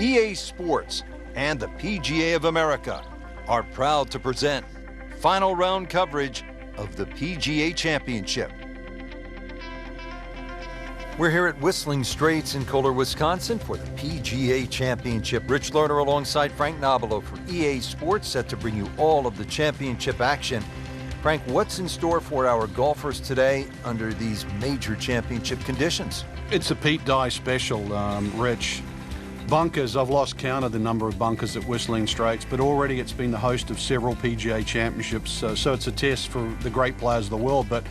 EA Sports and the PGA of America are proud to present final round coverage of the PGA Championship. We're here at Whistling Straits in Kohler, Wisconsin for the PGA Championship. Rich Lerner alongside Frank Nobilo for EA Sports, set to bring you all of the championship action. Frank, what's in store for our golfers today under these major championship conditions? It's a Pete Dye special, Rich. Bunkers, I've lost count of the number of bunkers at Whistling Straits, but already it's been the host of several PGA championships, so it's a test for the great players of the world. But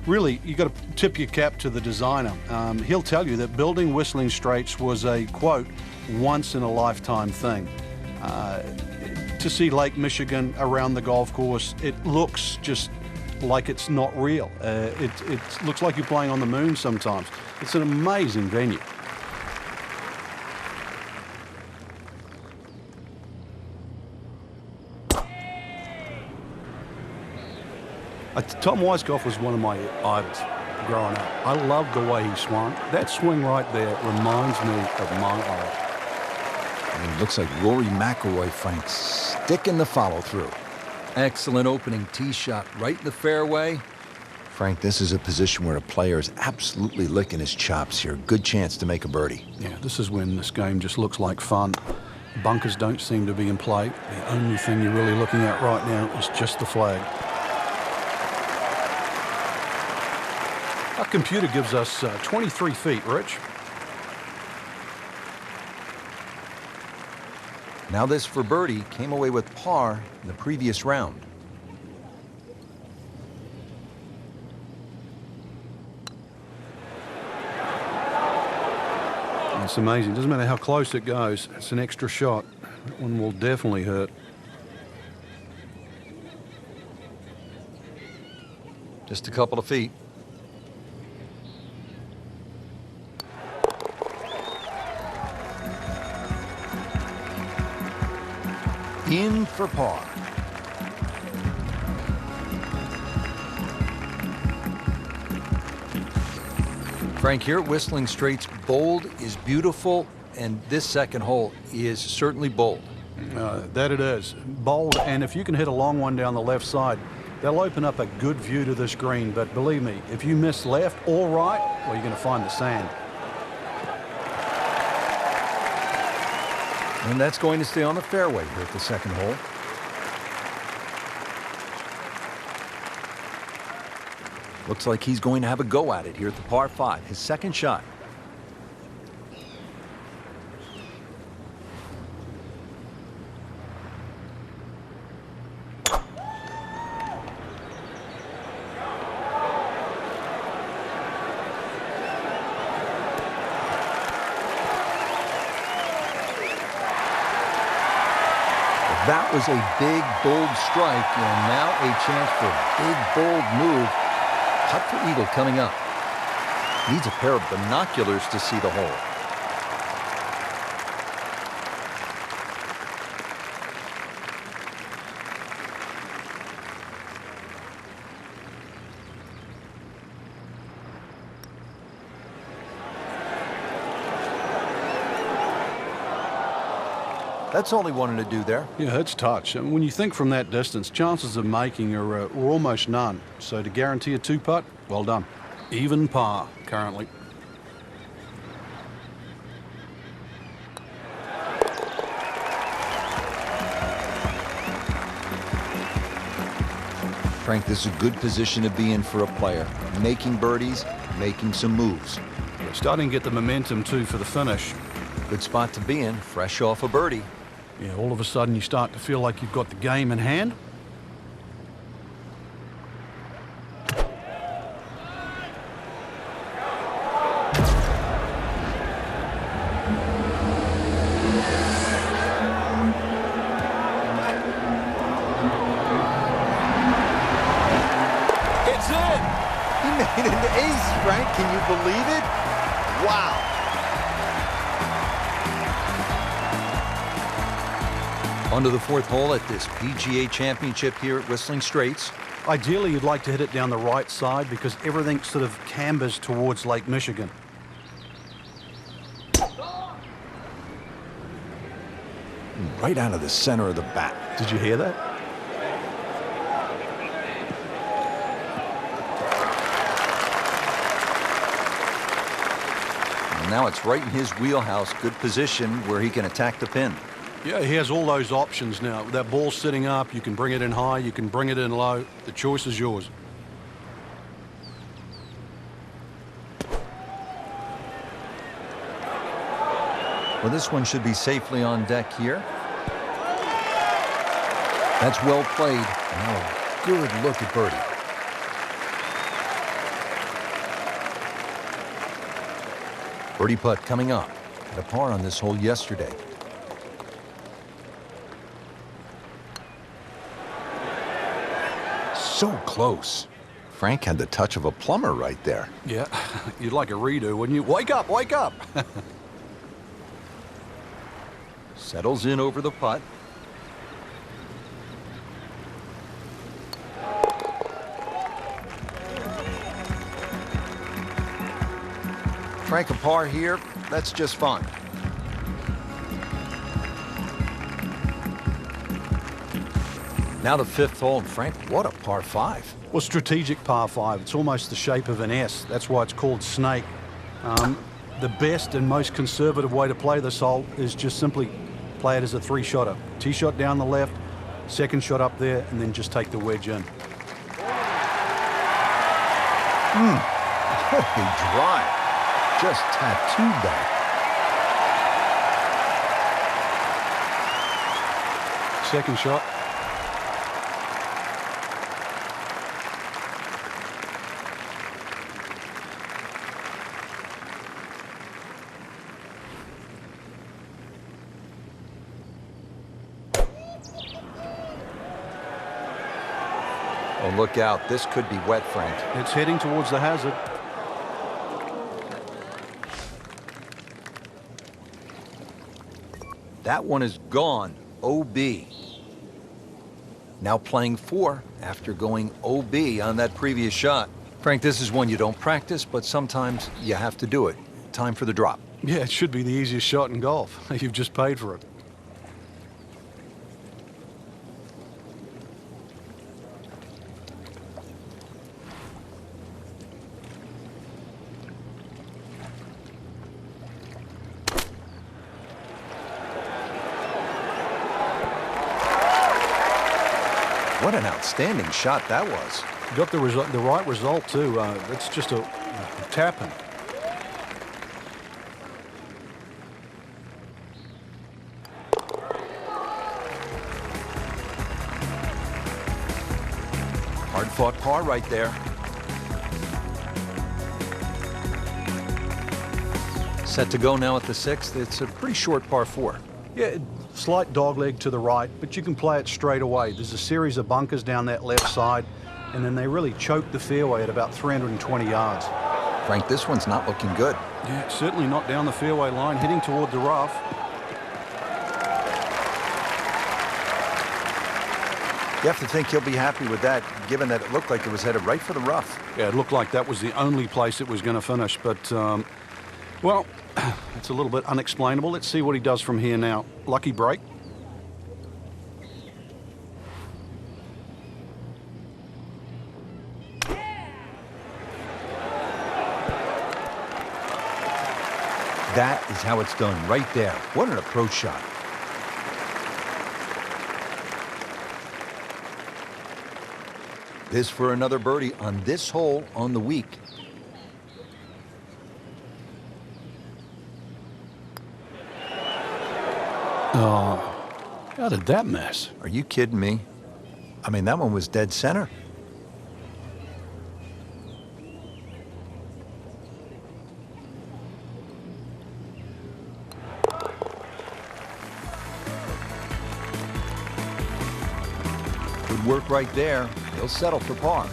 really, you've got to tip your cap to the designer. He'll tell you that building Whistling Straits was a, quote, once-in-a-lifetime thing. To see Lake Michigan around the golf course, it looks just like it's not real. It looks like you're playing on the moon sometimes. It's an amazing venue. Tom Weiskopf was one of my idols growing up. I loved the way he swung. That swing right there reminds me of my idol. It looks like Rory McIlroy, Frank, sticking the follow-through. Excellent opening tee shot right in the fairway. Frank, this is a position where a player is absolutely licking his chops here. Good chance to make a birdie. Yeah, this is when this game just looks like fun. Bunkers don't seem to be in play. The only thing you're really looking at right now is just the flag. Our computer gives us 23 feet, Rich. Now this for birdie, came away with par in the previous round. It's amazing. Doesn't matter how close it goes. It's an extra shot. That one will definitely hurt. Just a couple of feet. In for par. Frank, here at Whistling Straits, bold is beautiful, and this second hole is certainly bold. That it is. Bold, and if you can hit a long one down the left side, they'll open up a good view to this green. But believe me, if you miss left or right, well, you're going to find the sand. And that's going to stay on the fairway here at the second hole. Looks like he's going to have a go at it here at the par 5, his second shot. That was a big, bold strike, and now a chance for a big, bold move. Putt for eagle coming up. Needs a pair of binoculars to see the hole. That's all he wanted to do there. Yeah, it's touch. And when you think from that distance, chances of making are almost none. So to guarantee a two-putt, well done. Even par currently. Frank, this is a good position to be in for a player. Making birdies, making some moves. Starting to get the momentum, too, for the finish. Good spot to be in, fresh off a birdie. Yeah, all of a sudden you start to feel like you've got the game in hand. It's in! He made an ace, Frank. Can you believe it? Wow. Onto the fourth hole at this PGA Championship here at Whistling Straits. Ideally, you'd like to hit it down the right side because everything sort of cambers towards Lake Michigan. right out of the center of the bat. Did you hear that? And now it's right in his wheelhouse. Good position where he can attack the pin. Yeah, he has all those options now. That ball's sitting up. You can bring it in high. You can bring it in low. The choice is yours. Well, this one should be safely on deck here. That's well played. Now a good look at birdie. Birdie putt coming up. Had a par on this hole yesterday. So close. Frank had the touch of a plumber right there. Yeah, you'd like a redo, wouldn't you? Wake up, wake up. Settles in over the putt. Frank a par here. That's just fine. Now the fifth hole, and Frank, what a par 5. Well, strategic par 5. It's almost the shape of an S. That's why it's called snake. The best and most conservative way to play this hole is just simply play it as a 3-shotter. Tee shot down the left, second shot up there, and then just take the wedge in. Holy drive. Just tattooed that. Second shot. Oh, look out. This could be wet, Frank. It's heading towards the hazard. That one is gone. OB. Now playing 4 after going OB on that previous shot. Frank, this is one you don't practice, but sometimes you have to do it. Time for the drop. Yeah, it should be the easiest shot in golf. You've just paid for it. What an outstanding shot that was. Got the right result too. It's just a tapping. Hard-fought par right there. Set to go now at the 6th. It's a pretty short par 4. Yeah, slight dogleg to the right, but you can play it straight away. There's a series of bunkers down that left side, and then they really choke the fairway at about 320 yards. Frank, this one's not looking good. Yeah, certainly not down the fairway line, heading toward the rough. You have to think he'll be happy with that, given that it looked like it was headed right for the rough. Yeah, it looked like that was the only place it was going to finish, but, well, it's a little bit unexplainable. Let's see what he does from here now. Lucky break. That is how it's done right there. What an approach shot. This for another birdie on this hole on the week. Oh, how did that miss? Are you kidding me? I mean, that one was dead center. Good work right there. He'll settle for par.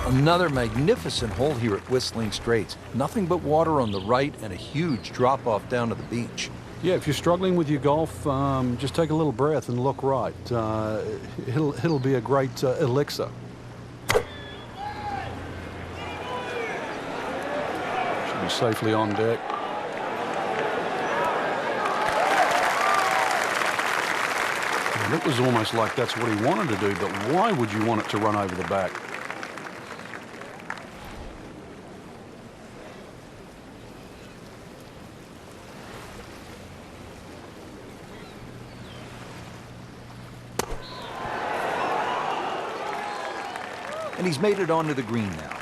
Another magnificent hole here at Whistling Straits. Nothing but water on the right and a huge drop-off down to the beach. Yeah, if you're struggling with your golf, just take a little breath and look right. It'll be a great elixir. Should be safely on deck. And it was almost like that's what he wanted to do, but why would you want it to run over the back? And he's made it onto the green now.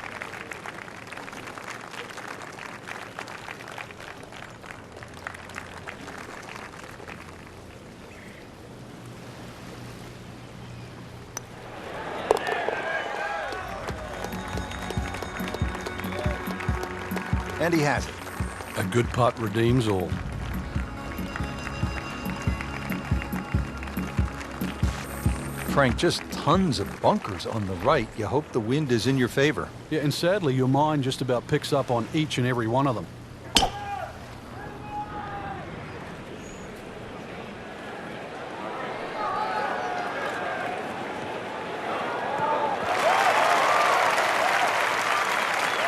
And he has it. A good putt redeems all. Frank, just tons of bunkers on the right. You hope the wind is in your favor. Yeah, and sadly, your mind just about picks up on each and every one of them.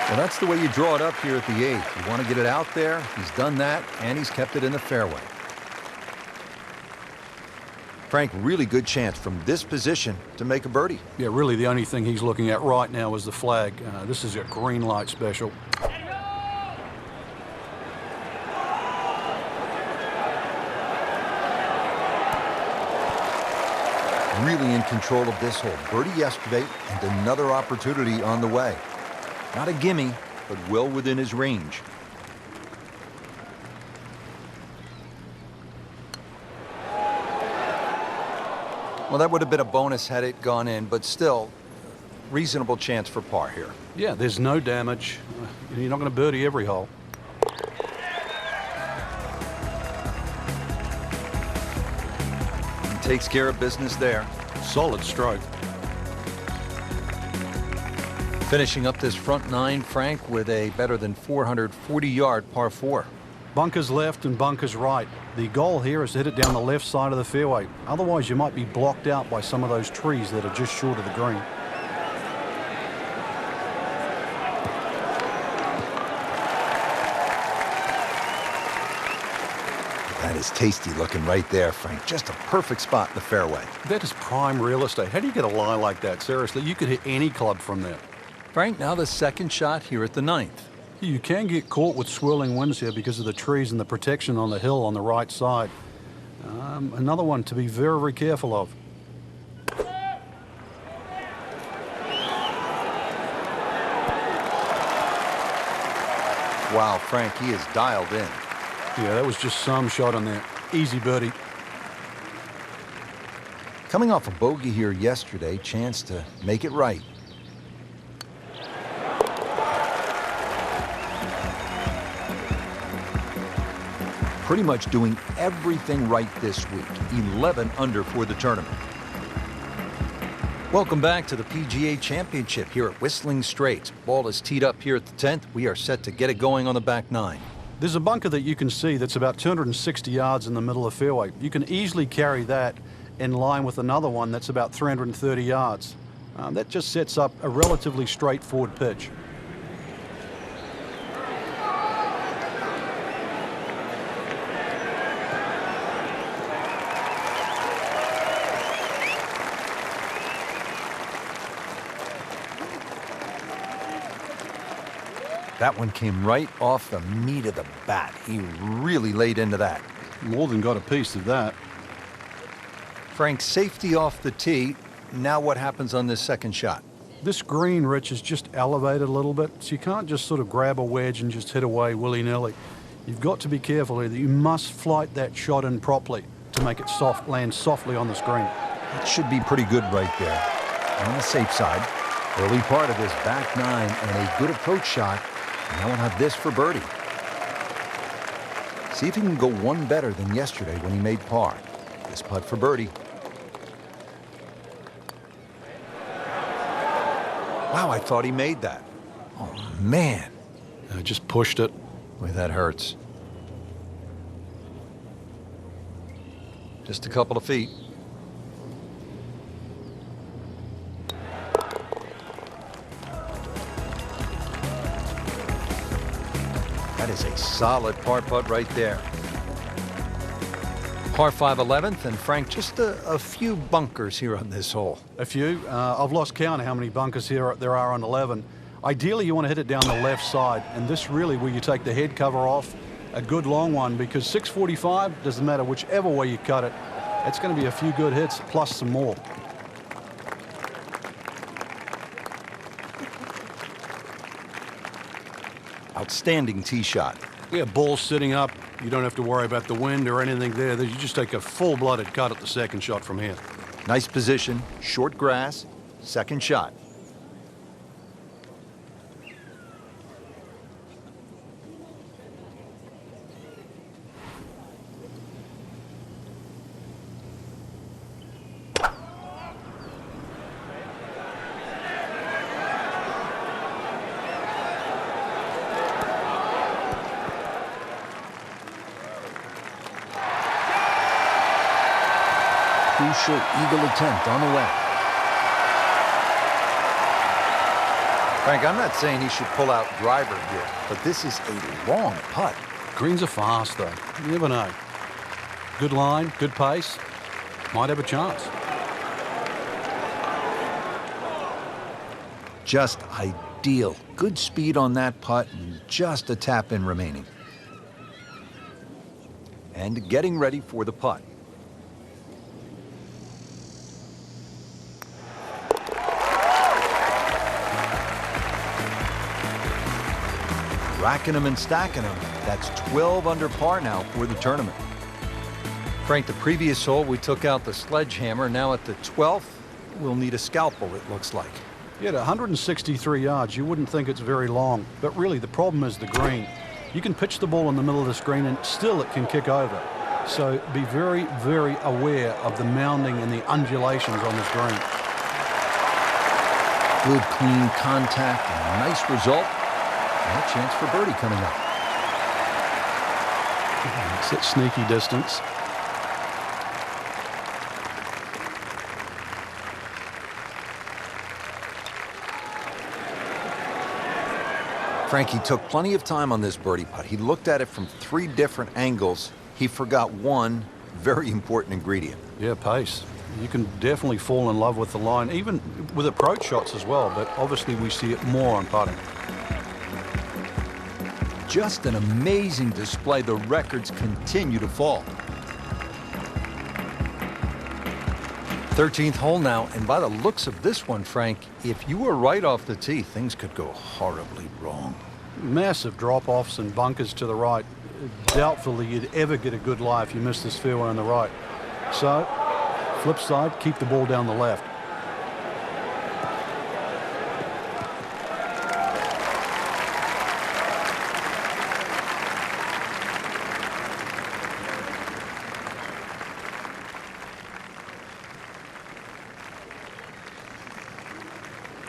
Well, that's the way you draw it up here at the 8th. You want to get it out there. He's done that, and he's kept it in the fairway. Frank, really good chance from this position to make a birdie. Yeah, really the only thing he's looking at right now is the flag. This is a green light special. Really in control of this hole. Birdie yesterday and another opportunity on the way. Not a gimme, but well within his range. Well, that would have been a bonus had it gone in, but still, reasonable chance for par here. Yeah, there's no damage. You're not going to birdie every hole. He takes care of business there. Solid stroke. Finishing up this front 9, Frank, with a better than 440-yard par 4. Bunkers left and bunkers right. The goal here is to hit it down the left side of the fairway. Otherwise, you might be blocked out by some of those trees that are just short of the green. That is tasty looking right there, Frank. Just a perfect spot in the fairway. That is prime real estate. How do you get a lie like that? Seriously, you could hit any club from there. Frank, now the second shot here at the 9th. You can get caught with swirling winds here because of the trees and the protection on the hill on the right side. Another one to be very, very careful of. Wow, Frank, he is dialed in. Yeah, that was just some shot on there. Easy birdie. Coming off a bogey here yesterday, chance to make it right. Pretty much doing everything right this week. 11 under for the tournament. Welcome back to the PGA Championship here at Whistling Straits. Ball is teed up here at the 10th. We are set to get it going on the back 9. There's a bunker that you can see that's about 260 yards in the middle of the fairway. You can easily carry that in line with another one that's about 330 yards. That just sets up a relatively straightforward pitch. That one came right off the meat of the bat. He really laid into that. More than got a piece of that. Frank, safety off the tee. Now what happens on this second shot? This green, Rich, is just elevated a little bit, so you can't just sort of grab a wedge and just hit away willy-nilly. You've got to be careful here that you must flight that shot in properly to make it land softly on this green. It should be pretty good right there. On the safe side. Early part of this back 9 and a good approach shot. Now we'll have this for birdie. See if he can go one better than yesterday when he made par. This putt for birdie. Wow, I thought he made that. Oh, man. I just pushed it. Boy, that hurts. Just a couple of feet. That is a solid par putt right there. Par 5 11th, and Frank, just a few bunkers here on this hole. A few. I've lost count of how many bunkers there are on 11. Ideally, you want to hit it down the left side, and this really where you take the head cover off, a good long one, because 645, doesn't matter whichever way you cut it, it's going to be a few good hits plus some more. Outstanding tee shot. Yeah, ball sitting up. You don't have to worry about the wind or anything there. You just take a full-blooded cut at the second shot from here. Nice position, short grass, second shot. Crucial eagle attempt on the way. Frank, I'm not saying he should pull out driver here, but this is a long putt. Greens are fast, though. You never know. Good line, good pace. Might have a chance. Just ideal. Good speed on that putt and just a tap in remaining. And getting ready for the putt. Racking them and stacking them. That's 12 under par now for the tournament. Frank, the previous hole we took out the sledgehammer. Now at the 12th, we'll need a scalpel, it looks like. Yeah, at 163 yards, you wouldn't think it's very long, but really the problem is the green. You can pitch the ball in the middle of this green and still it can kick over. So be very, very aware of the mounding and the undulations on this green. Good clean contact and a nice result. And a chance for birdie coming up. It's at sneaky distance. Frank, he took plenty of time on this birdie putt. He looked at it from 3 different angles. He forgot one very important ingredient. Yeah, pace. You can definitely fall in love with the line, even with approach shots as well, but obviously we see it more on putting. Just an amazing display. The records continue to fall. 13th hole now, and by the looks of this one, Frank, if you were right off the tee, things could go horribly wrong. Massive drop-offs and bunkers to the right. Doubtfully you'd ever get a good lie if you missed this fairway on the right. So, flip side, keep the ball down the left.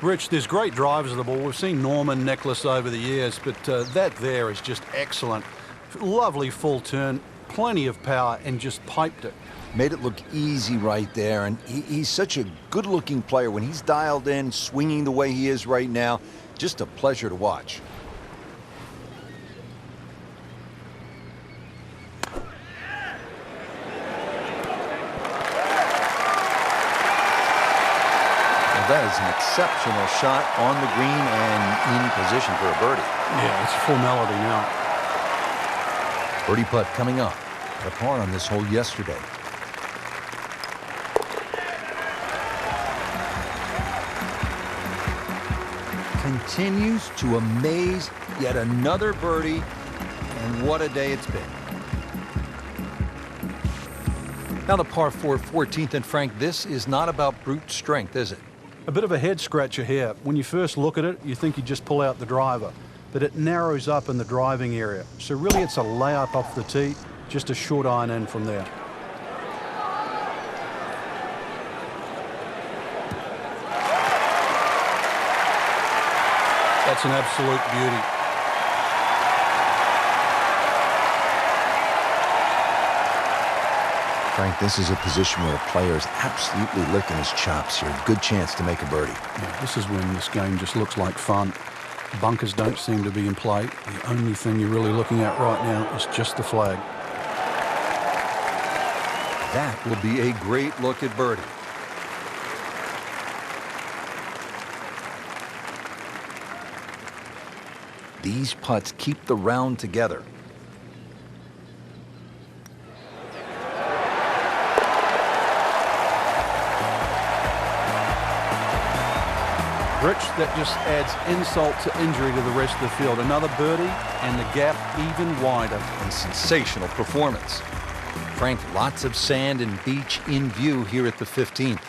Rich, there's great drivers of the ball. We've seen Norman, Nicholas over the years, but that there is just excellent. Lovely full turn, plenty of power, and just piped it. Made it look easy right there, and he's such a good-looking player. When he's dialed in, swinging the way he is right now, just a pleasure to watch. That is an exceptional shot on the green and in position for a birdie. Yeah, it's a formality now. Birdie putt coming up. A par on this hole yesterday. Continues to amaze. Yet another birdie. And what a day it's been. Now the par 4 14th, and Frank, this is not about brute strength, is it? A bit of a head scratcher here. When you first look at it, you think you just pull out the driver, but it narrows up in the driving area. So really it's a layup off the tee, just a short iron in from there. That's an absolute beauty. Frank, this is a position where a player is absolutely licking his chops here. Good chance to make a birdie. Yeah, this is when this game just looks like fun. Bunkers don't seem to be in play. The only thing you're really looking at right now is just the flag. That will be a great look at birdie. These putts keep the round together. Rich, that just adds insult to injury to the rest of the field. Another birdie, and the gap even wider. A sensational performance. Frank, lots of sand and beach in view here at the 15th.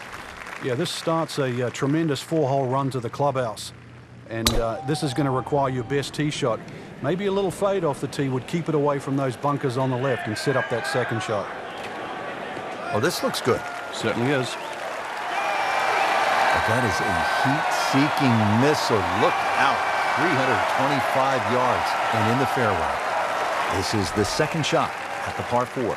Yeah, this starts a tremendous 4-hole run to the clubhouse. And this is going to require your best tee shot. Maybe a little fade off the tee would keep it away from those bunkers on the left and set up that second shot. Oh, this looks good. Certainly is. But that is a heat-seeking missile. Look out. 325 yards and in the fairway. This is the second shot at the par 4.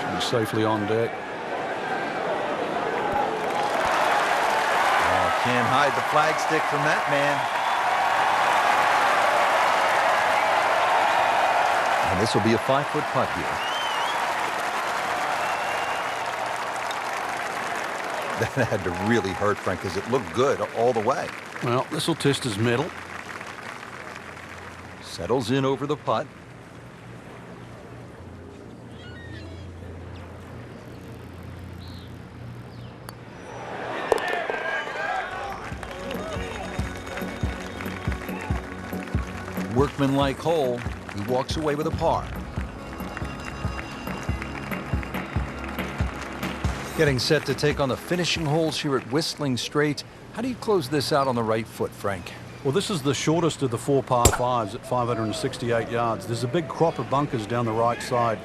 Should be safely on deck. Oh, can't hide the flagstick from that man. And this will be a 5-foot putt here. That had to really hurt, Frank, because it looked good all the way. Well, this will test his mettle. Settles in over the putt. Workmanlike hole. He walks away with a par. Getting set to take on the finishing holes here at Whistling Straits. How do you close this out on the right foot, Frank? Well, this is the shortest of the 4 par 5s at 568 yards. There's a big crop of bunkers down the right side.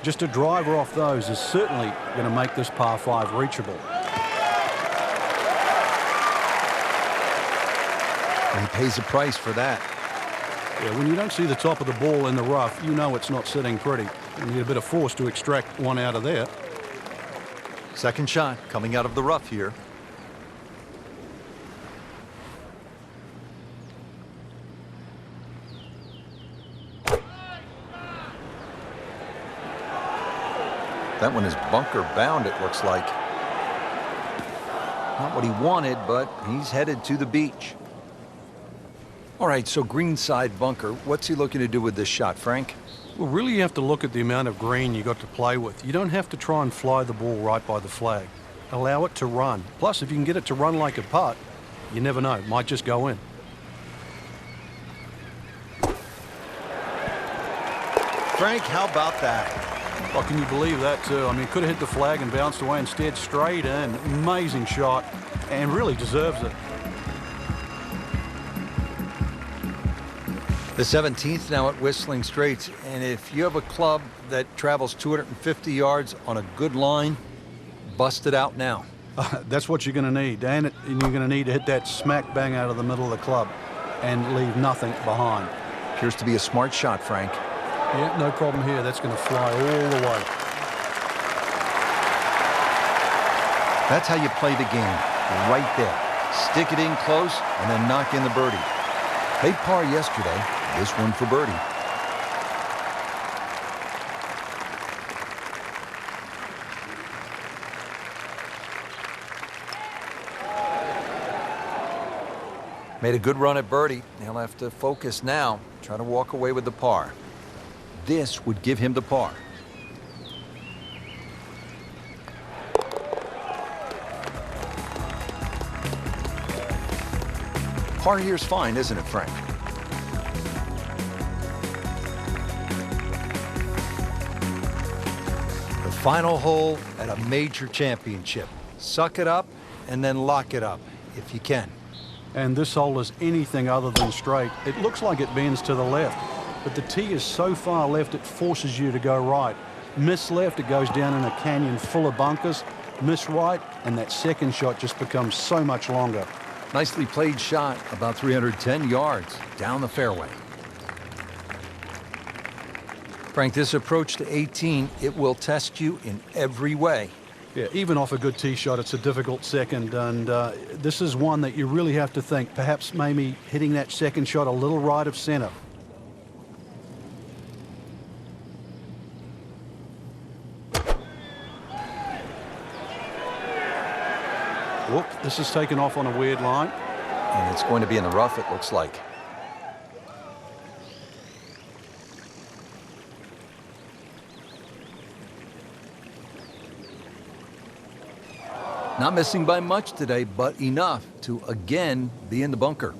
Just a driver off those is certainly going to make this par 5 reachable. And he pays a price for that. Yeah, when you don't see the top of the ball in the rough, you know it's not sitting pretty. You need a bit of force to extract one out of there. Second shot coming out of the rough here. That one is bunker bound, it looks like. Not what he wanted, but he's headed to the beach. All right, so greenside bunker. What's he looking to do with this shot, Frank? Well, really you have to look at the amount of green you got to play with. You don't have to try and fly the ball right by the flag. Allow it to run. Plus, if you can get it to run like a putt, you never know. It might just go in. Frank, how about that? Oh, can you believe that, too? I mean, could have hit the flag and bounced away. Instead, straight in. Amazing shot, and really deserves it. The 17th now at Whistling Straits, and if you have a club that travels 250 yards on a good line, bust it out now. That's what you're going to need, and you're going to need to hit that smack bang out of the middle of the club and leave nothing behind. Appears to be a smart shot, Frank. Yeah, no problem here. That's going to fly all the way. That's how you play the game, right there. Stick it in close and then knock in the birdie. Played par yesterday, this one for birdie. Made a good run at birdie. He'll have to focus now, try to walk away with the par. This would give him the par. Par here's fine, isn't it, Frank? The final hole at a major championship. Suck it up and then lock it up, if you can. And this hole is anything other than straight. It looks like it bends to the left, but the tee is so far left it forces you to go right. Miss left, it goes down in a canyon full of bunkers. Miss right, and that second shot just becomes so much longer. Nicely played shot, about 310 yards down the fairway. Frank, this approach to 18, it will test you in every way. Yeah, even off a good tee shot, it's a difficult second, and this is one that you really have to think, perhaps maybe hitting that second shot a little right of center. Whoop, this is taken off on a weird line. And it's going to be in the rough, it looks like. Not missing by much today, but enough to again be in the bunker.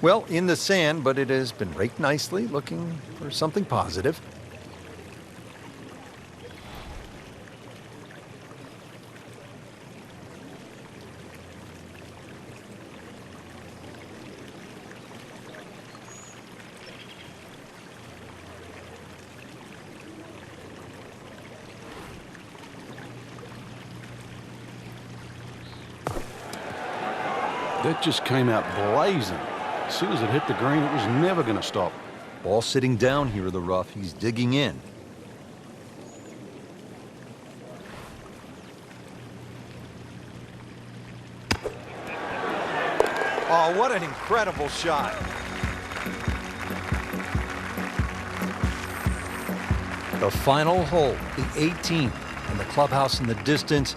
Well, in the sand, but it has been raked nicely, looking for something positive. That just came out blazing. As soon as it hit the green, it was never going to stop. Ball sitting down here in the rough. He's digging in. Oh, what an incredible shot. The final hole, the 18th, and the clubhouse in the distance.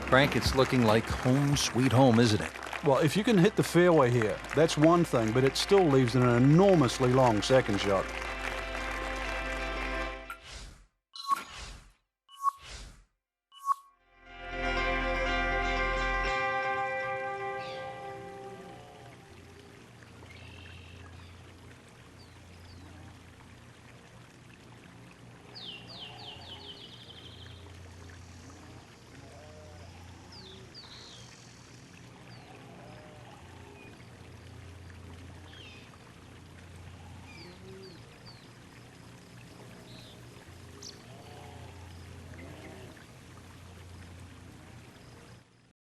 Frank, it's looking like home sweet home, isn't it? Well, if you can hit the fairway here, that's one thing, but it still leaves an enormously long second shot.